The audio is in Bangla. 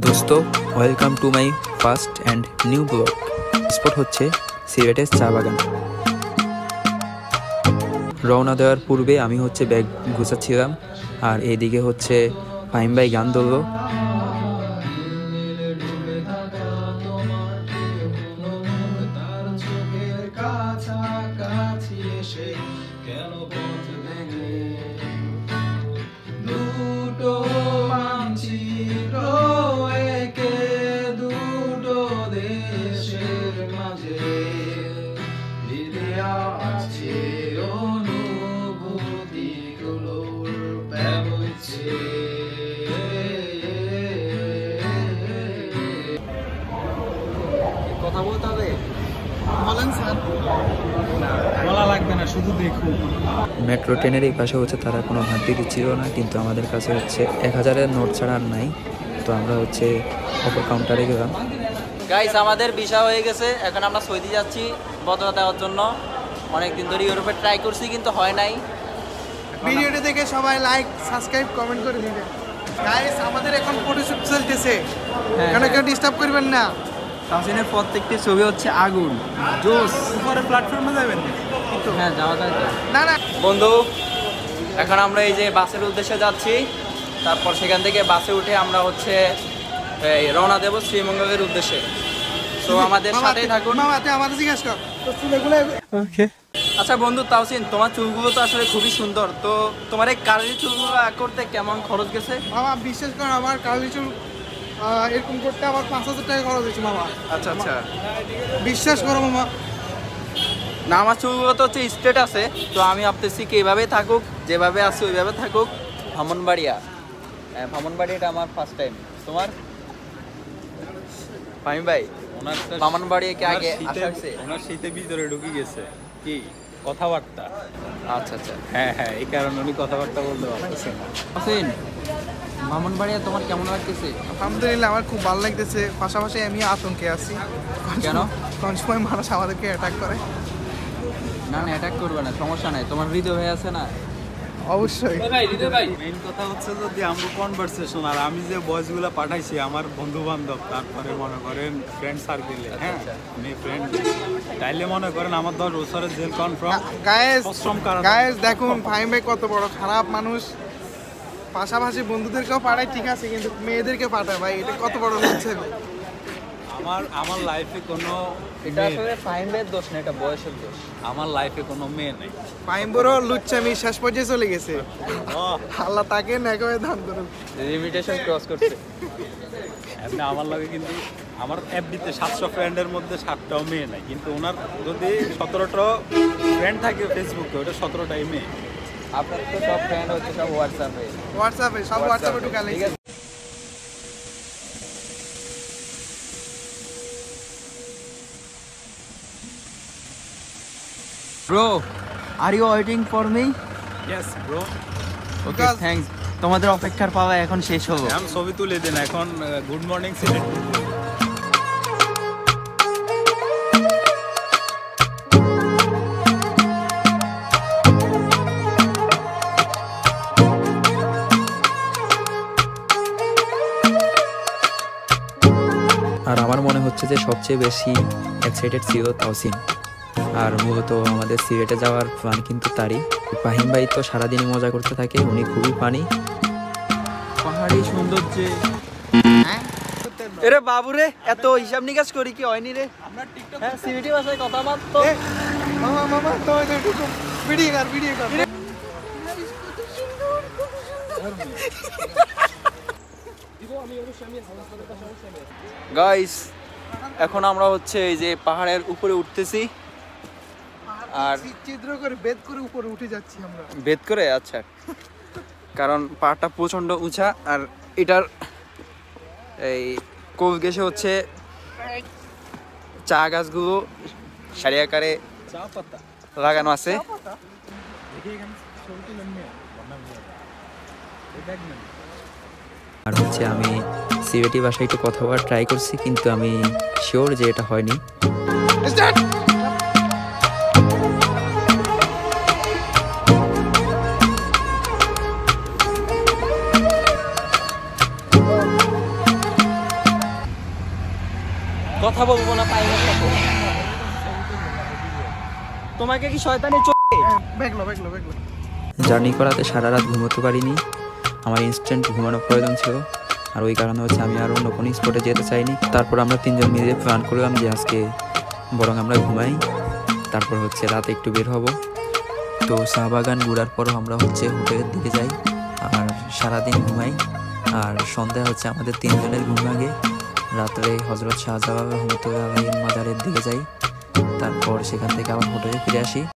दोस्तों welcome to my first and new vlog. Spot হচ্ছে সিলেটের চা বাগান। রওনা দেওয়ার পূর্বে আমি হচ্ছে ব্যাগ গুছাচ্ছিলাম, আর এইদিকে হচ্ছে ফাহিম ভাই গান ধরলো। কথা বলতে হবে, বলেন স্যার। বলা লাগবে না, শুধু দেখুন। মেট্রো ট্রেনের এই পাশে হচ্ছে তারা কোনো ভাড়া দিচ্ছিল না, কিন্তু আমাদের কাছে হচ্ছে 1000-এর নোট ছাড়া আর নাই, তো আমরা হচ্ছে অপর কাউন্টারে গেলাম। গাইস আমাদের ভিসা হয়ে গেছে, এখন আমরা সৌদি যাচ্ছি বদলা দেওয়ার জন্য। অনেকদিন ধরে ইউরোপে ট্রাই করছি কিন্তু হয় নাই। ভিডিওটি দেখে সবাই লাইক সাবস্ক্রাইব কমেন্ট করে দিবেন। গাইস আমাদের এখন ফটোশুট চলতেছে, কেউ ডিস্টার্ব করবেন না। তাহসিনের প্রত্যেকটি ছবি হচ্ছে আগুন জোস। উপরে প্ল্যাটফর্মে যাবেন? হ্যাঁ যাওয়া যায়। না না বন্ধু, এখন আমরা এই যে বাসের উদ্দেশ্যে যাচ্ছি, তারপর সেখান থেকে বাসে উঠে আমরা হচ্ছে রওনা দেব শ্রীমঙ্গলের উদ্দেশ্যে। তো আমাদের সাথেই থাকুন। আমাদের জিজ্ঞাসা কর তো চুলগুলো। ওকে আচ্ছা বন্ধু তাহসিন, তোমার চুলগুলো তো আসলে খুবই সুন্দর, তো তোমার এই কার্লি চুলগুলো করতে কেমন খরচ গেছে? মামা বিশ্বাস করো, আমার কার্লি চুল এরকম করতে আমার 5000 টাকা খরচ হয়েছে মামা। আচ্ছা আচ্ছা, বিশ্বাস করো মামা। না আমার চুলগুলো তো হচ্ছে স্ট্রেট আছে, তো আমি ভাবতেছি কি এইভাবেই থাকুক, যেভাবে আছে ওইভাবে থাকুক। ভ্রমণবাড়িয়াটা আমার ফার্স্ট টাইম। তোমার ফাহিম ভাই ভ্রমণবাড়িয়া কি আগে আসা হয়েছে? ওনার শীতে ভিতরে ঢুকে গেছে কি কথাবার্তা। আচ্ছা আচ্ছা, হ্যাঁ হ্যাঁ, এই কারণে উনি কথাবার্তা বলতে পারতেছেন না। তাহসিন ভ্রমণবাড়িয়া তোমার কেমন লাগতেছে? আলহামদুলিল্লাহ আমার খুব ভালো লাগতেছে, পাশাপাশি আমি আতঙ্কে আছি। কেন? কোন সময় মানুষ আমাদেরকে অ্যাটাক করে। না না অ্যাটাক করবে না, সমস্যা নাই, তোমার হৃদয় হয়ে আছে না। অবশ্যই মেইন কথা হচ্ছে যদি আমরা কনভারসেশন, আর আমি যে ভয়েসগুলো পাঠাইছি আমার বন্ধু বান্ধব, তারপরে মনে করেন ফ্রেন্ড সার্কেলে, হ্যাঁ মেয়ে ফ্রেন্ড, তাইলে মনে করেন আমার 10 বছরের জেল কনফার্ম। গায়েস দেখুন ফাহিম ভাই কত বড় খারাপ মানুষ। পাশাপাশি বন্ধুদেরকেও পাঠায় ঠিক আছে, কিন্তু মেয়েদেরকে পাঠায় ভাই, এটা কত বড় হচ্ছে। আমার লাইফে কোনো, এটা আসলে ফাহিম ভাইয়ের দোষ না, এটা বয়সের দোষ। আমার লাইফে কোনো মেয়ে নেই। ফাহিম বড় লুচ্চামি শেষ পর্যায়ে চলে গেছে। আল্লাহ তাকে নেকমে দান করুন। লিমিটেশন ক্রস করছে। এমনি আমার লাগে কিন্তু আমার এফডিতে 700 ফ্রেন্ডের মধ্যে 7টাও মেয়ে নাই, কিন্তু ওনার যদি 17টা ফ্রেন্ড থাকে ফেসবুকে, ওটা 17টাই মেয়ে। আপনার তো সব ফ্রেন্ড হচ্ছে সব হোয়াটসঅ্যাপে সব হোয়াটসঅ্যাপে ঢুকালে। Bro, are you waiting for me? Yes bro. Okay thanks, তোমাদের অপেক্ষার পাওয়া এখন শেষ হলো। আমি ছবি তুলে দেন এখন। Good morning Sylhet. আর আমার মনে হচ্ছে যে সবচেয়ে বেশি এক্সাইটেড ছিল তাহসিন, আর মূলত আমাদের সিলেটে যাওয়ার প্ল্যান কিন্তু তারই। ফাহিম ভাই তো সারাদিনই মজা করতে থাকে, উনি খুবই ফানি। পাহাড়ি সৌন্দর্যে এরে বাবুরে, এত হিসাব নিকাশ করি কি হয়নি রে। হ্যাঁ সিলেটি ভাষায় কথা মাত্র। মামা তো ভিডিও কর। গাইস এখন আমরা হচ্ছে এই যে পাহাড়ের উপরে উঠতেছি, আর চিত্র করে বেদ করে উপরে উঠে যাচ্ছি আমরা। বেদ করে? আচ্ছা, কারণ পাহাড়টা প্রচন্ড উঁচা, আর এটার এই কোল ঘেঁষে হচ্ছে চা গাছগুলো সারি আকারে লাগানো আছে। আর হচ্ছে আমি সিলেটি ভাষায় একটু কথা বলার ট্রাই করছি, কিন্তু আমি শিওর যে এটা হয়নি। কথা বলবো না পাইমের সাথে। তোমাকে কি শয়তানি চোখে? বেগলো। জার্নি করাতে সারা রাত ঘুমোতে পারিনি, আমার ইনস্ট্যান্ট ঘুমানোর প্রয়োজন ছিল, আর ওই কারণে হচ্ছে আমি আর অন্য কোনো স্পটে যেতে চাইনি। তারপর আমরা 3 জন মিলে প্ল্যান করলাম যে আজকে বরং আমরা ঘুমাই, তারপর হচ্ছে রাতে একটু বের হব। তো শাহবাগান ঘোরার পরও আমরা হচ্ছে হোটেলের দিকে যাই আর সারাদিন ঘুমাই, আর সন্ধ্যা হচ্ছে আমাদের 3 জনের ঘুম ভাঙে। রাত্রে হজরত শাহজালাল রহমতুল্লাহ আলাইহির মাজারের দিকে যাই, তারপর সেখান থেকে আবার হোটেলে ফিরে আসি।